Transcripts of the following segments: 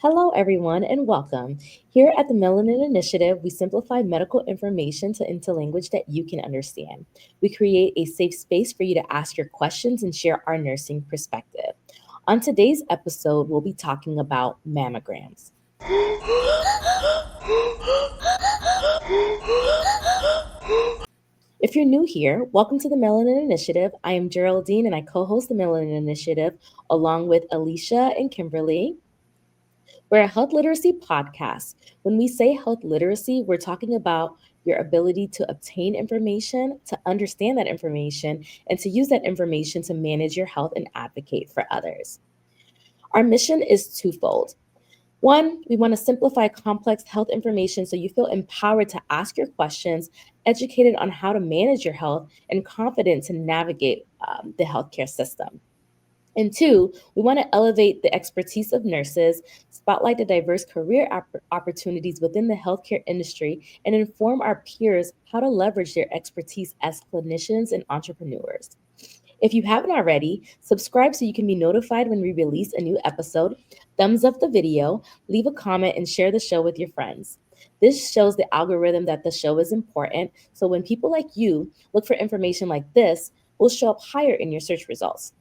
Hello, everyone, and welcome. Here at the Melanin Initiative, we simplify medical information into language that you can understand. We create a safe space for you to ask your questions and share our nursing perspective. On today's episode, we'll be talking about mammograms. If you're new here, welcome to the Melanin Initiative. I am Geraldine and I co host the Melanin Initiative along with Alicia and Kimberly. We're a health literacy podcast. When we say health literacy, we're talking about your ability to obtain information, to understand that information, and to use that information to manage your health and advocate for others. Our mission is twofold. One, we want to simplify complex health information so you feel empowered to ask your questions, educated on how to manage your health, and confident to navigate the healthcare system. And two, we want to elevate the expertise of nurses, spotlight the diverse career opportunities within the healthcare industry, and inform our peers how to leverage their expertise as clinicians and entrepreneurs. If you haven't already, subscribe so you can be notified when we release a new episode. Thumbs up the video, leave a comment, and share the show with your friends. This shows the algorithm that the show is important, so when people like you look for information like this, we'll show up higher in your search results.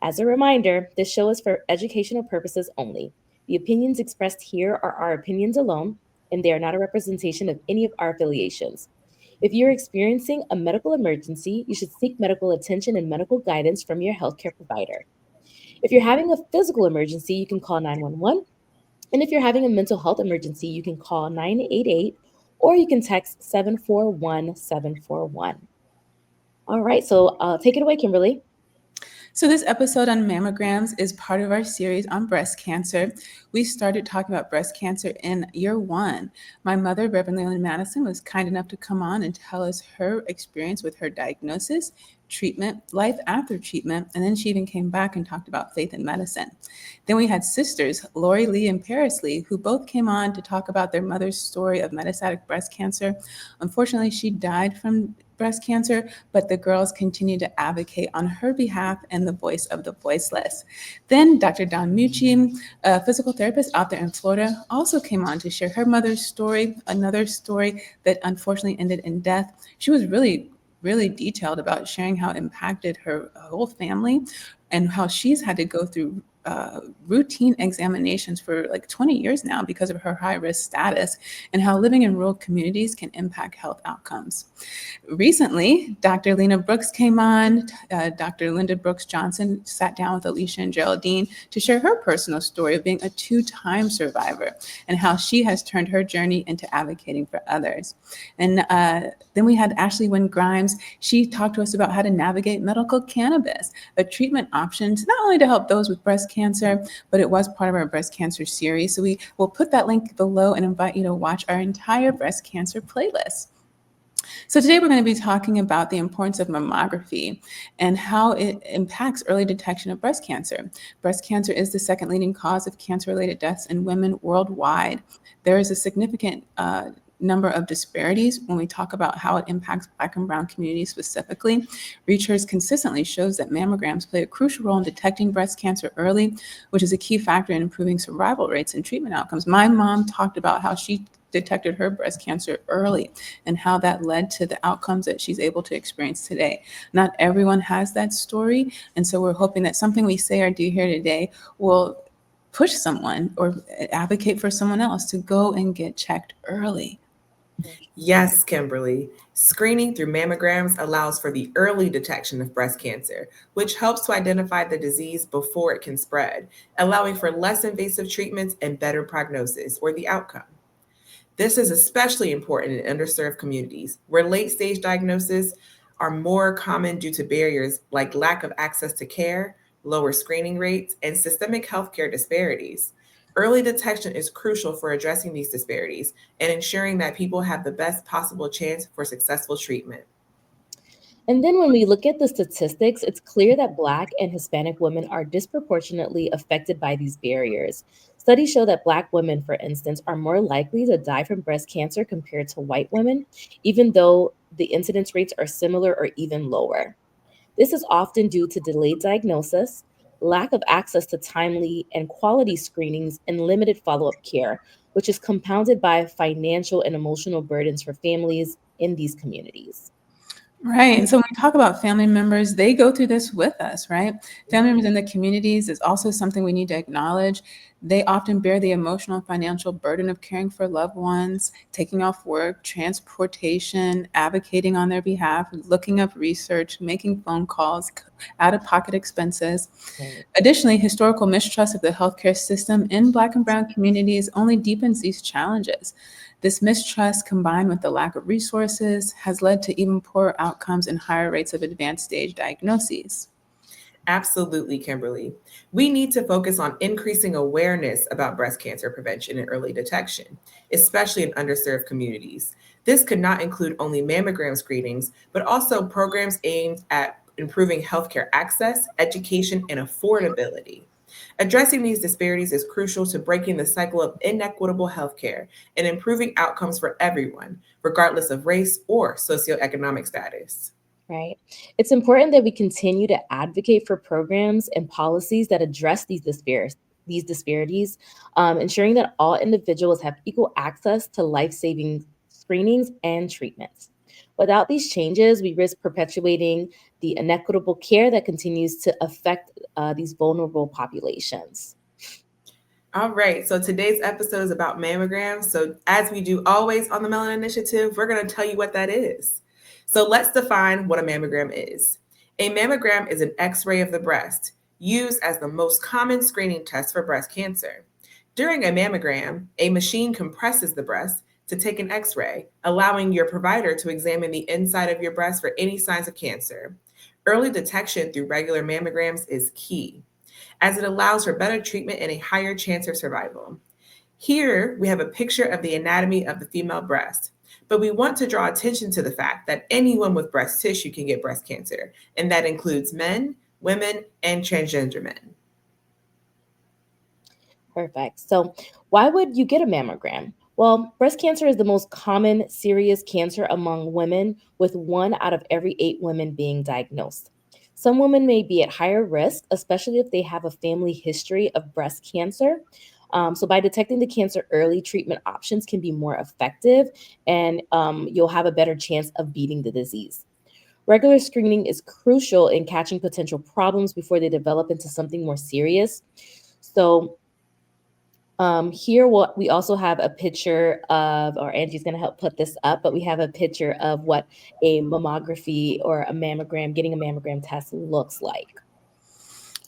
As a reminder, this show is for educational purposes only. The opinions expressed here are our opinions alone, and they are not a representation of any of our affiliations. If you're experiencing a medical emergency, you should seek medical attention and medical guidance from your healthcare provider. If you're having a physical emergency, you can call 911. And if you're having a mental health emergency, you can call 988 or you can text 741-741. All right, so take it away, Kimberly. So, this episode on mammograms is part of our series on breast cancer. We started talking about breast cancer in year one. My mother, Reverend Leland Madison, was kind enough to come on and tell us her experience with her diagnosis, treatment, life after treatment, and then she even came back and talked about faith in medicine. Then we had sisters, Lori Lee and Paris Lee, who both came on to talk about their mother's story of metastatic breast cancer. Unfortunately, she died from breast cancer, but the girls continue to advocate on her behalf and the voice of the voiceless. Then Dr. Dawn Mucci, a physical therapist out there in Florida, also came on to share her mother's story, another story that unfortunately ended in death. She was really detailed about sharing how it impacted her whole family and how she's had to go through routine examinations for like 20 years now because of her high risk status, and how living in rural communities can impact health outcomes. Recently, Dr. Lena Brooks came on. Dr. Linda Brooks Johnson sat down with Alicia and Geraldine to share her personal story of being a two-time survivor and how she has turned her journey into advocating for others. And then we had Ashley Wynn Grimes. She talked to us about how to navigate medical cannabis, a treatment option not only to help those with breast cancer, but it was part of our breast cancer series. So we will put that link below and invite you to watch our entire breast cancer playlist. So today we're going to be talking about the importance of mammography and how it impacts early detection of breast cancer. Breast cancer is the second leading cause of cancer-related deaths in women worldwide. There is a significant number of disparities when we talk about how it impacts Black and Brown communities specifically. Research consistently shows that mammograms play a crucial role in detecting breast cancer early, which is a key factor in improving survival rates and treatment outcomes. My mom talked about how she detected her breast cancer early and how that led to the outcomes that she's able to experience today. Not everyone has that story, and so we're hoping that something we say or do here today will push someone or advocate for someone else to go and get checked early. Yes, Kimberly. Screening through mammograms allows for the early detection of breast cancer, which helps to identify the disease before it can spread, allowing for less invasive treatments and better prognosis or the outcome. This is especially important in underserved communities where late stage diagnoses are more common due to barriers like lack of access to care, lower screening rates, and systemic healthcare disparities. Early detection is crucial for addressing these disparities and ensuring that people have the best possible chance for successful treatment. And then when we look at the statistics, it's clear that Black and Hispanic women are disproportionately affected by these barriers. Studies show that Black women, for instance, are more likely to die from breast cancer compared to white women, even though the incidence rates are similar or even lower. This is often due to delayed diagnosis, lack of access to timely and quality screenings, and limited follow up care, which is compounded by financial and emotional burdens for families in these communities. Right. And so when we talk about family members, they go through this with us, right? Family members in the communities is also something we need to acknowledge. They often bear the emotional and financial burden of caring for loved ones, taking off work, transportation, advocating on their behalf, looking up research, making phone calls, out of pocket expenses. Right. Additionally, historical mistrust of the healthcare system in Black and Brown communities only deepens these challenges. This mistrust, combined with the lack of resources, has led to even poorer outcomes and higher rates of advanced stage diagnoses. Absolutely, Kimberly. We need to focus on increasing awareness about breast cancer prevention and early detection, especially in underserved communities. This could not include only mammogram screenings, but also programs aimed at improving healthcare access, education, and affordability. Addressing these disparities is crucial to breaking the cycle of inequitable healthcare and improving outcomes for everyone, regardless of race or socioeconomic status. Right. It's important that we continue to advocate for programs and policies that address these disparities, ensuring that all individuals have equal access to life-saving screenings and treatments. Without these changes, we risk perpetuating the inequitable care that continues to affect these vulnerable populations. All right, so today's episode is about mammograms. So, as we do always on the Melanin Initiative, we're going to tell you what that is. So, let's define what a mammogram is. A mammogram is an x ray of the breast, used as the most common screening test for breast cancer. During a mammogram, a machine compresses the breast to take an x ray, allowing your provider to examine the inside of your breast for any signs of cancer. Early detection through regular mammograms is key, as it allows for better treatment and a higher chance of survival. Here, we have a picture of the anatomy of the female breast, but we want to draw attention to the fact that anyone with breast tissue can get breast cancer, and that includes men, women, and transgender men. Perfect. So, why would you get a mammogram? Well, breast cancer is the most common serious cancer among women, with 1 out of every 8 women being diagnosed. Some women may be at higher risk, especially if they have a family history of breast cancer. So, by detecting the cancer early, treatment options can be more effective, and you'll have a better chance of beating the disease. Regular screening is crucial in catching potential problems before they develop into something more serious. So, here, what we also have a picture of, or Angie's going to help put this up, but we have a picture of what a mammography or a mammogram, getting a mammogram test looks like.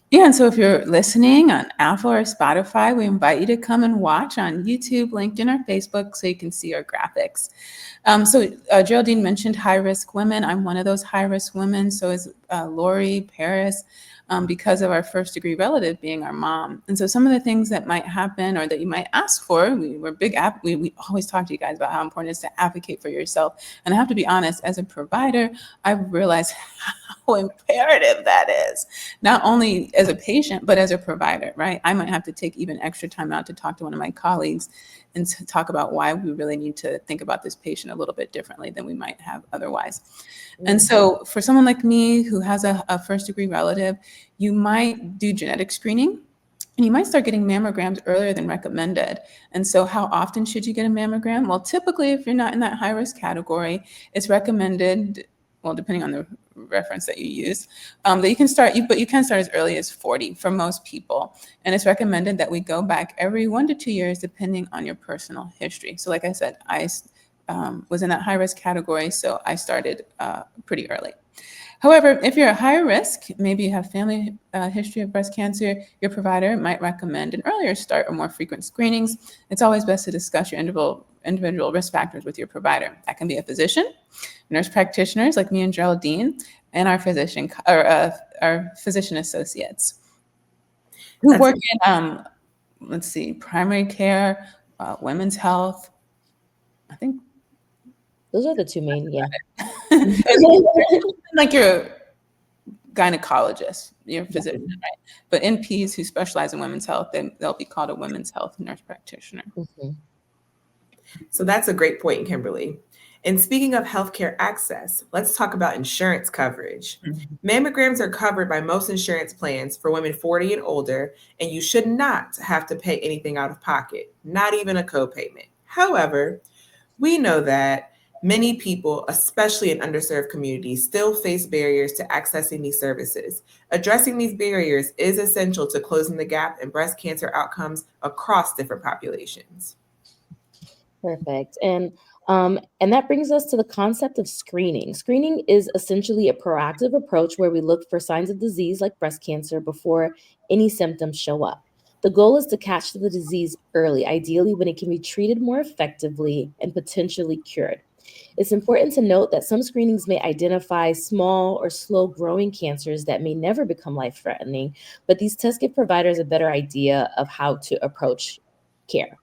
Yeah, and so if you're listening on Apple or Spotify, we invite you to come and watch on YouTube, LinkedIn, or Facebook so you can see our graphics. Geraldine mentioned high-risk women. I'm one of those high-risk women. So is Lori, Paris, because of our first-degree relative being our mom. And so some of the things that might happen or that you might ask for, we always talk to you guys about how important it is to advocate for yourself. And I have to be honest, as a provider, I've realized how imperative that is, not only as a patient, but as a provider, right? I might have to take even extra time out to talk to one of my colleagues and to talk about why we really need to think about this patient a little bit differently than we might have otherwise. And so for someone like me who has a first degree relative, you might do genetic screening and you might start getting mammograms earlier than recommended. And so how often should you get a mammogram? Well, typically, if you're not in that high risk category, it's recommended, well, depending on the reference that you use, that you can start, but you can start as early as 40 for most people. And it's recommended that we go back every 1 to 2 years, depending on your personal history. So like I said, I was in that high risk category, so I started pretty early. However, if you're at higher risk, maybe you have family history of breast cancer, your provider might recommend an earlier start or more frequent screenings. It's always best to discuss your individual risk factors with your provider. That can be a physician, nurse practitioners like me and Geraldine, and our physician associates who work in primary care, women's health. I think Those are the two main, yeah. like your gynecologist, your physician, right? But NPs who specialize in women's health, they'll be called a women's health nurse practitioner. Mhm. So that's a great point, Kimberly. And speaking of healthcare access, let's talk about insurance coverage. Mammograms are covered by most insurance plans for women 40 and older, and you should not have to pay anything out of pocket, not even a copayment. However, we know that many people, especially in underserved communities, still face barriers to accessing these services. Addressing these barriers is essential to closing the gap in breast cancer outcomes across different populations. Perfect. And that brings us to the concept of screening. Screening is essentially a proactive approach where we look for signs of disease like breast cancer before any symptoms show up. The goal is to catch the disease early, ideally when it can be treated more effectively and potentially cured. It's important to note that some screenings may identify small or slow growing cancers that may never become life threatening, but these tests give providers a better idea of how to approach care.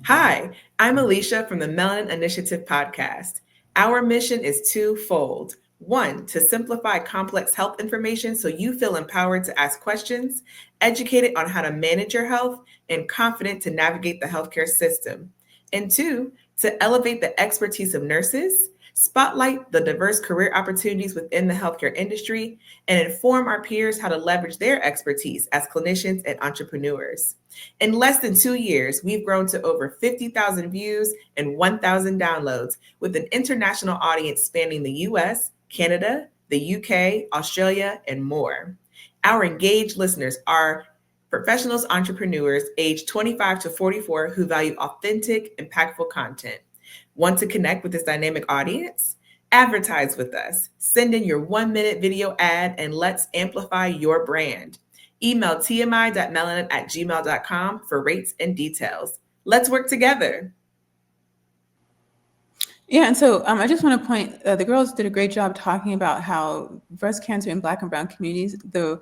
Hi, I'm Alicia from the Melanin Initiative podcast. Our mission is twofold. One, to simplify complex health information so you feel empowered to ask questions, educated on how to manage your health, and confident to navigate the healthcare system. And two, to elevate the expertise of nurses, spotlight the diverse career opportunities within the healthcare industry, and inform our peers how to leverage their expertise as clinicians and entrepreneurs. In less than 2 years, we've grown to over 50,000 views and 1,000 downloads, with an international audience spanning the US, Canada, the UK, Australia, and more. Our engaged listeners are professionals, entrepreneurs aged 25 to 44 who value authentic, impactful content. Want to connect with this dynamic audience? Advertise with us. Send in your 1 minute video ad and let's amplify your brand. Email tmi.melanin@gmail.com for rates and details. Let's work together. Yeah, and so I just want to point, the girls did a great job talking about how breast cancer in Black and Brown communities, the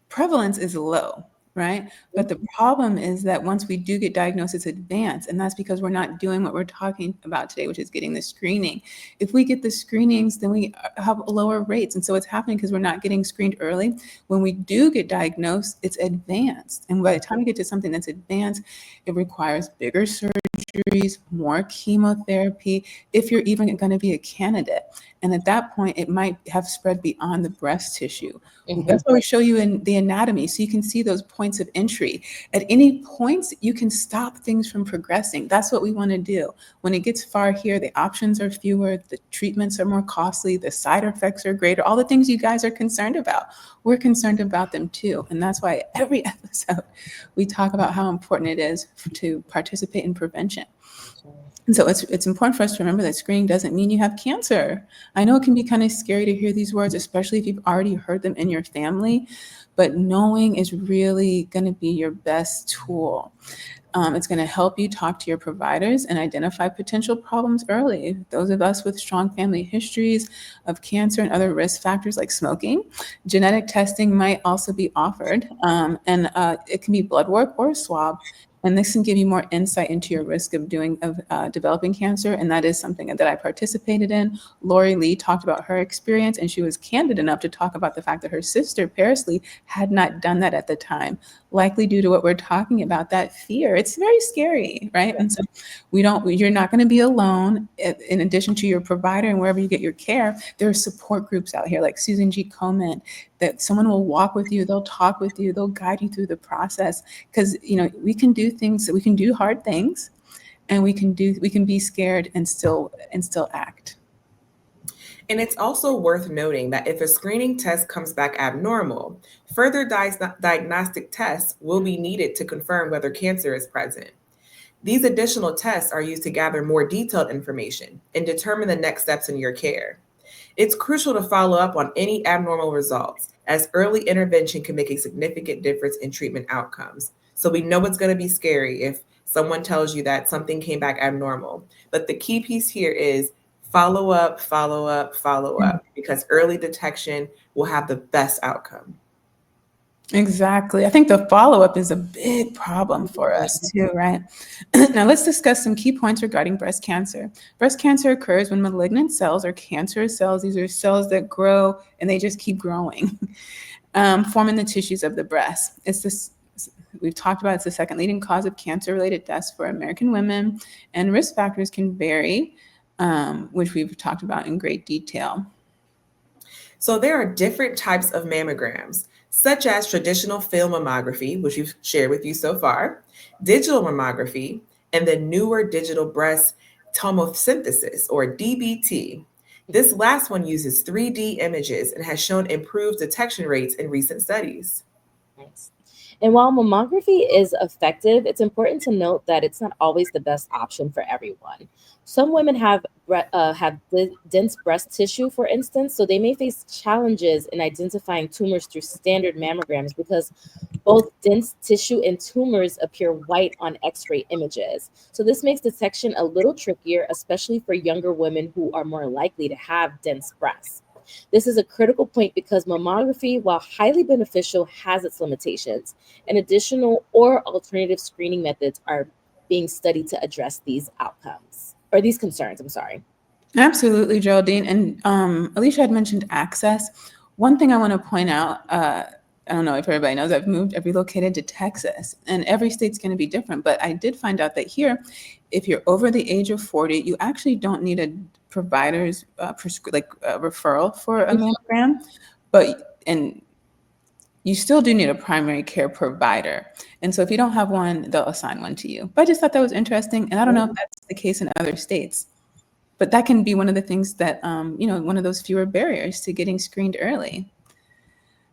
prevalence is low, right? But the problem is that once we do get diagnosed, it's advanced. And that's because we're not doing what we're talking about today, which is getting the screening. If we get the screenings, then we have lower rates. And so it's happening because we're not getting screened early. When we do get diagnosed, it's advanced. And by the time we get to something that's advanced, it requires bigger surgeries, more chemotherapy, if you're even going to be a candidate. And at that point, it might have spread beyond the breast tissue. That's why we show you in the anatomy, so you can see those points of entry. At any points, you can stop things from progressing. That's what we want to do. When it gets far here, the options are fewer, the treatments are more costly, the side effects are greater, all the things you guys are concerned about. We're concerned about them too. And that's why every episode we talk about how important it is to participate in prevention. And so it's important for us to remember that screening doesn't mean you have cancer. I know it can be kind of scary to hear these words, especially if you've already heard them in your family, but knowing is really going to be your best tool. It's going to help you talk to your providers and identify potential problems early. Those of us with strong family histories of cancer and other risk factors like smoking, genetic testing might also be offered, and it can be blood work or a swab. And this can give you more insight into your risk of developing cancer. And that is something that I participated in. Lori Lee talked about her experience, and she was candid enough to talk about the fact that her sister, Paris Lee, had not done that at the time, likely due to what we're talking about, that fear. It's very scary, right? And so you're not going to be alone. In addition to your provider and wherever you get your care, there are support groups out here like Susan G. Komen, that someone will walk with you, they'll talk with you, they'll guide you through the process. Because we can do things, we can do hard things, and we can be scared and still act. And it's also worth noting that if a screening test comes back abnormal, further diagnostic tests will be needed to confirm whether cancer is present. These additional tests are used to gather more detailed information and determine the next steps in your care. It's crucial to follow up on any abnormal results, as early intervention can make a significant difference in treatment outcomes. So we know it's going to be scary if someone tells you that something came back abnormal. But the key piece here is follow up, follow up, follow up, because early detection will have the best outcome. Exactly. I think the follow-up is a big problem for us too, right? Now let's discuss some key points regarding breast cancer. Breast cancer occurs when malignant cells or cancerous cells, these are cells that grow and they just keep growing, form in the tissues of the breast. It's this we've talked about it's the second leading cause of cancer-related deaths for American women, and risk factors can vary, which we've talked about in great detail. So there are different types of mammograms, such as traditional film mammography, which we've shared with you so far, digital mammography, and the newer digital breast tomosynthesis, or DBT. This last one uses 3D images and has shown improved detection rates in recent studies. Nice. And while mammography is effective, it's important to note that it's not always the best option for everyone. Some women have dense breast tissue, for instance, so they may face challenges in identifying tumors through standard mammograms because both dense tissue and tumors appear white on X-ray images. So this makes detection a little trickier, especially for younger women who are more likely to have dense breasts. This is a critical point because mammography, while highly beneficial, has its limitations, and additional or alternative screening methods are being studied to address these outcomes or these concerns. I'm sorry. Absolutely, Geraldine. And Alicia had mentioned access. One thing I want to point out, I don't know if everybody knows, I've relocated to Texas, and every state's going to be different. But I did find out that here, if you're over the age of 40, you actually don't need a provider's referral for a mammogram, and you still do need a primary care provider. And so if you don't have one, they'll assign one to you. But I just thought that was interesting, and I don't know if that's the case in other states. But that can be one of the things that, one of those fewer barriers to getting screened early.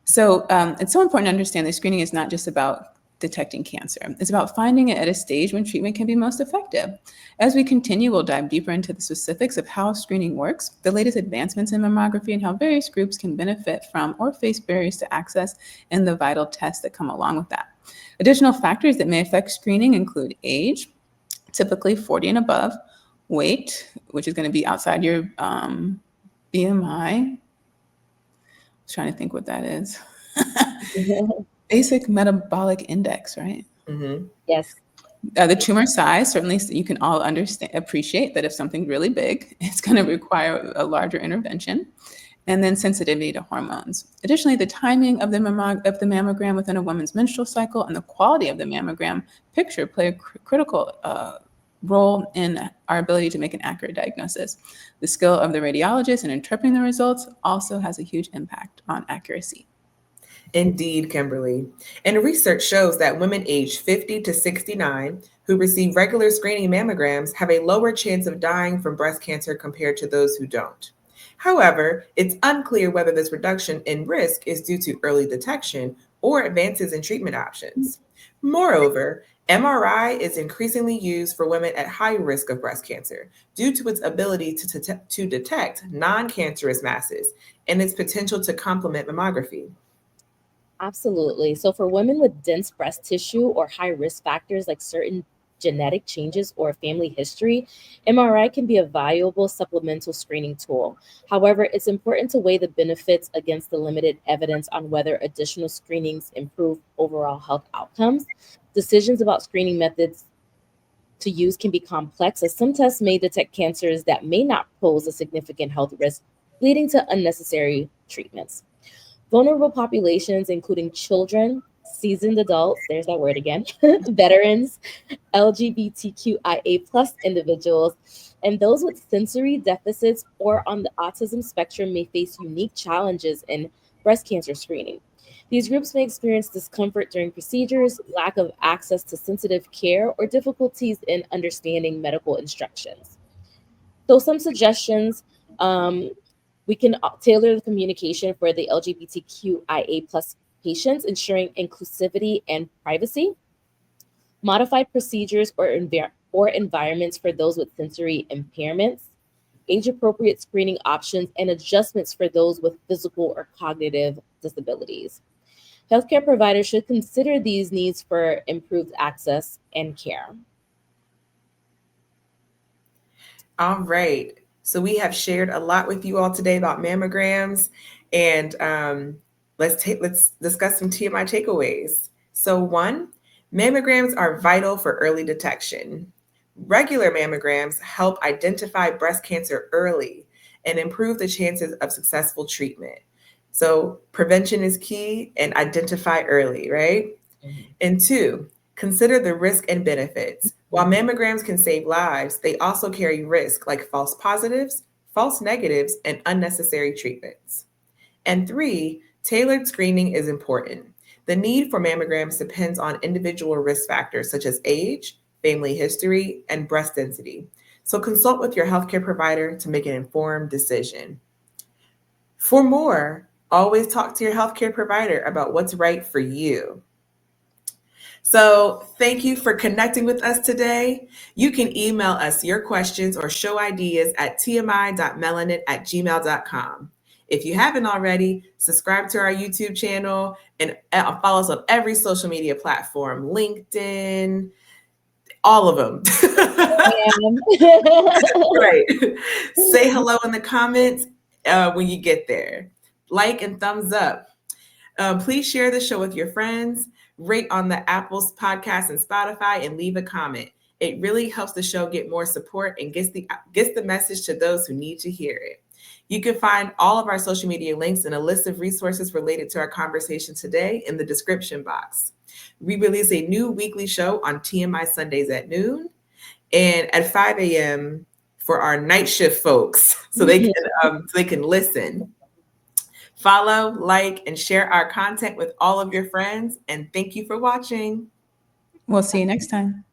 So it's so important to understand that screening is not just about detecting cancer. It's about finding it at a stage when treatment can be most effective. As we continue, we'll dive deeper into the specifics of how screening works, the latest advancements in mammography, and how various groups can benefit from or face barriers to access and the vital tests that come along with that. Additional factors that may affect screening include age, typically 40 and above, weight, which is going to be outside your BMI. I was trying to think what that is. Basic metabolic index, right? Mhm. Yes. The tumor size, certainly you can all appreciate that if something's really big, it's going to require a larger intervention. And then sensitivity to hormones. Additionally, the timing of the mammogram within a woman's menstrual cycle and the quality of the mammogram picture play a critical role in our ability to make an accurate diagnosis. The skill of the radiologist in interpreting the results also has a huge impact on accuracy. Indeed, Kimberly. And research shows that women aged 50 to 69 who receive regular screening mammograms have a lower chance of dying from breast cancer compared to those who don't. However, it's unclear whether this reduction in risk is due to early detection or advances in treatment options. Moreover, MRI is increasingly used for women at high risk of breast cancer due to its ability to detect non-cancerous masses and its potential to complement mammography. Absolutely. So, for women with dense breast tissue or high risk factors like certain genetic changes or family history, MRI can be a valuable supplemental screening tool. However, it's important to weigh the benefits against the limited evidence on whether additional screenings improve overall health outcomes. Decisions about screening methods to use can be complex, as some tests may detect cancers that may not pose a significant health risk, leading to unnecessary treatments. Vulnerable populations, including children, seasoned adults, there's that word again, veterans, LGBTQIA plus individuals, and those with sensory deficits or on the autism spectrum may face unique challenges in breast cancer screening. These groups may experience discomfort during procedures, lack of access to sensitive care, or difficulties in understanding medical instructions. So, some suggestions, um, we can tailor the communication for the LGBTQIA plus patients, ensuring inclusivity and privacy, modified procedures or environments for those with sensory impairments, age appropriate screening options, and adjustments for those with physical or cognitive disabilities. Healthcare providers should consider these needs for improved access and care. All right. So we have shared a lot with you all today about mammograms, and let's discuss some TMI takeaways. So one, mammograms are vital for early detection. Regular mammograms help identify breast cancer early and improve the chances of successful treatment. So prevention is key and identify early, right? And two, consider the risk and benefits. While mammograms can save lives, they also carry risk like false positives, false negatives, and unnecessary treatments. And three, tailored screening is important. The need for mammograms depends on individual risk factors such as age, family history, and breast density. So consult with your healthcare provider to make an informed decision. For more, always talk to your healthcare provider about what's right for you. So thank you for connecting with us today. You can email us your questions or show ideas at tmi.melanin@gmail.com. If you haven't already, subscribe to our YouTube channel and follow us on every social media platform, LinkedIn, all of them. Right. Say hello in the comments when you get there. Like and thumbs up. Please share the show with your friends, rate on the Apple's podcast and Spotify, and leave a comment. It really helps the show get more support and gets the message to those who need to hear it. You can find all of our social media links and a list of resources related to our conversation today in the description box. We release a new weekly show on TMI Sundays at noon and at 5 a.m. for our night shift folks, so they can listen. Follow, like, and share our content with all of your friends. And thank you for watching. We'll see you next time.